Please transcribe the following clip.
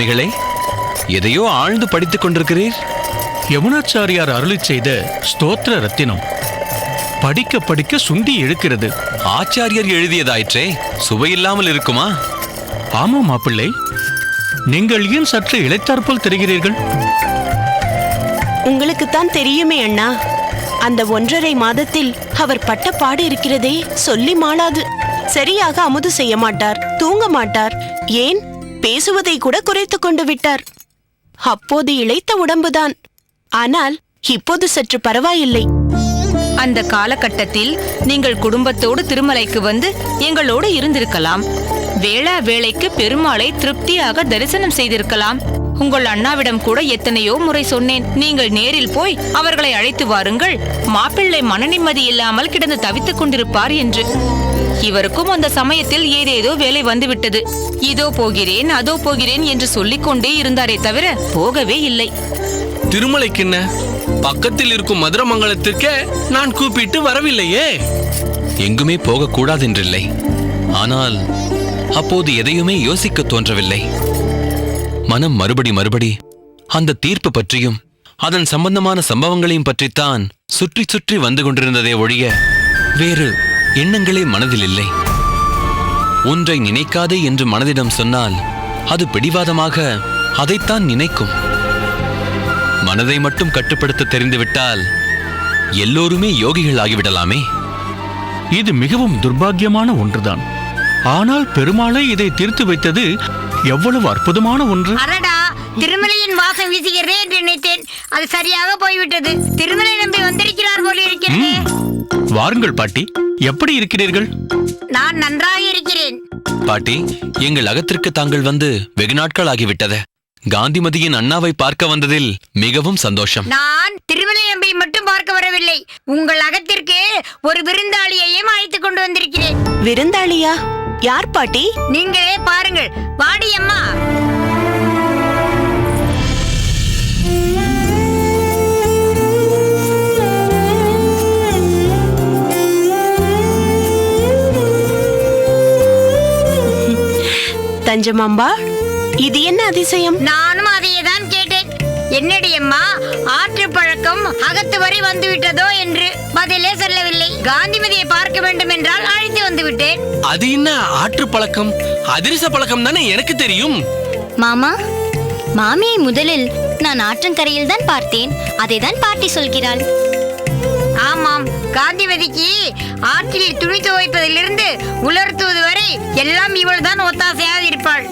சுவாமிகளே, எதையோ ஆழ்ந்து படித்துக் கொண்டிருக்கிறீர். யமுனாச்சாரியார் அருளிச் செய்த ஸ்தோத்திர ரத்தினம் படிக்க படிக்க சுண்டி இழுக்கிறது. ஆச்சாரியர் எழுதியதாயிற்றே, சுவையில்லாமல் இருக்குமா? ஆமாம் மாப்பிள்ளை, நீங்கள் ஏன் சற்று இளைத்தாற்போல் தெரிகிறீர்கள்? உங்களுக்குத்தான் தெரியுமே அண்ணா, அந்த 1.5 மாதத்தில் அவர் பட்ட பாடு இருக்கிறதே சொல்லி மாளாது. சரியாக அமுது செய்ய மாட்டார், தூங்க மாட்டார், ஏன் பேசுவதை கூட குறைத்து கொண்டு விட்டார். அப்போது இளைத்த உடம்புதான், ஆனால் இப்போது சற்று பரவாயில்லை. அந்த காலகட்டத்தில் நீங்கள் குடும்பத்தோடு திருமலைக்கு வந்து எங்களோடு இருந்திருக்கலாம். வேளா வேளைக்கு பெருமாளை திருப்தியாக தரிசனம் செய்திருக்கலாம். உங்கள் அண்ணாவிடம் கூட எத்தனையோ முறை சொன்னேன், நீங்கள் நேரில் போய் அவர்களை அழைத்து வாருங்கள், மாப்பிள்ளை மன நிம்மதி இல்லாமல் கிடந்து தவித்துக் கொண்டிருப்பார் என்று. இவருக்கும் அந்த சமயத்தில் ஏதேதோ வேலை வந்துவிட்டது. இதோ போகிறேன் அதோ போகிறேன் என்று சொல்லிக்கொண்டே இருந்தாரே தவிர போகவே இல்லை. திருமலைக்கென்ன, பக்கத்தில் இருக்கும் மதுரமங்கலத்திற்கே நான் கூப்பிட்டு வரவில்லையே. எங்குமே போகக்கூடாதென்றில்லை, ஆனால் அப்போது எதையுமே யோசிக்க தோன்றவில்லை. மனம் மறுபடி அந்த தீர்ப்பு பற்றியும் அதன் சம்பந்தமான சம்பவங்களையும் பற்றித்தான் சுற்றி சுற்றி வந்து கொண்டிருந்ததே ஒழிய வேறு எண்ணங்களே மனதில் இல்லை. ஒன்றை நினைக்காதே என்று மனதிடம் சொன்னால் அது பிடிவாதமாக அதைத்தான் நினைக்கும். மனதை மட்டும் கட்டுப்படுத்த தெரிந்துவிட்டால் எல்லோருமே யோகிகள் ஆகிவிடலாமே. இது மிகவும் துர்பாக்கியமான ஒன்றுதான். ஆனால் பெருமாளை இதை தீர்த்து வைத்தது எவ்வளவு அற்புதமான ஒன்று. அடடா, திருமலையின் வாசம் வீசுகிறதே என்று நினைத்தேன். அது சரியாக போய்விட்டது. திருமலை நம்பி வந்திருக்கிறார் போல இருக்கிறது. வாருங்கள் பாட்டி, எப்படி இருக்கிறீர்கள்? நான் நன்றாக இருக்கிறேன். பாட்டி, எங்கள் அகத்திற்கு தாங்கள் வந்து வெகு நாட்கள் ஆகிவிட்டது. காந்திமதியின் அண்ணாவை பார்க்க வந்ததில் மிகவும் சந்தோஷம். நான் திருமலை நம்பி மட்டும் பார்க்க வரவில்லை, உங்கள் அகத்திற்கு ஒரு விருந்தாளியையும் அழைத்துக் கொண்டு வந்திருக்கிறேன். விருந்தாளியா? யார் பாட்டி? நீங்களே பாருங்கள். வாடி அம்மா. தஞ்சமாம்பா, இது என்ன அதிசயம்? நானும் அதையேதான் கேட்டேன். என்னடி அம்மா, ஆற்று பழக்கம் அகத்து வரை வந்துவிட்டதோ என்று பதிலே சொல்லவில்லை. காந்திமதியை பார்க்க வேண்டும் என்றால் அழைத்து வந்து விட்டேன். அது என்ன ஆற்று பழக்கம்? அதிரச பழக்கம் தானே எனக்கு தெரியும். மாமா, மாமியை முதலில் நான் ஆற்றங்கரையில் தான் பார்த்தேன். அதை தான் பாட்டி சொல்கிறாள். ஆமாம், காந்திமதிக்கு ஆற்றில் துணி துவைப்பதிலிருந்து உலர்த்துவது வரை எல்லாம் இவள்தான் ஒத்தாசையாக இருப்பாள்.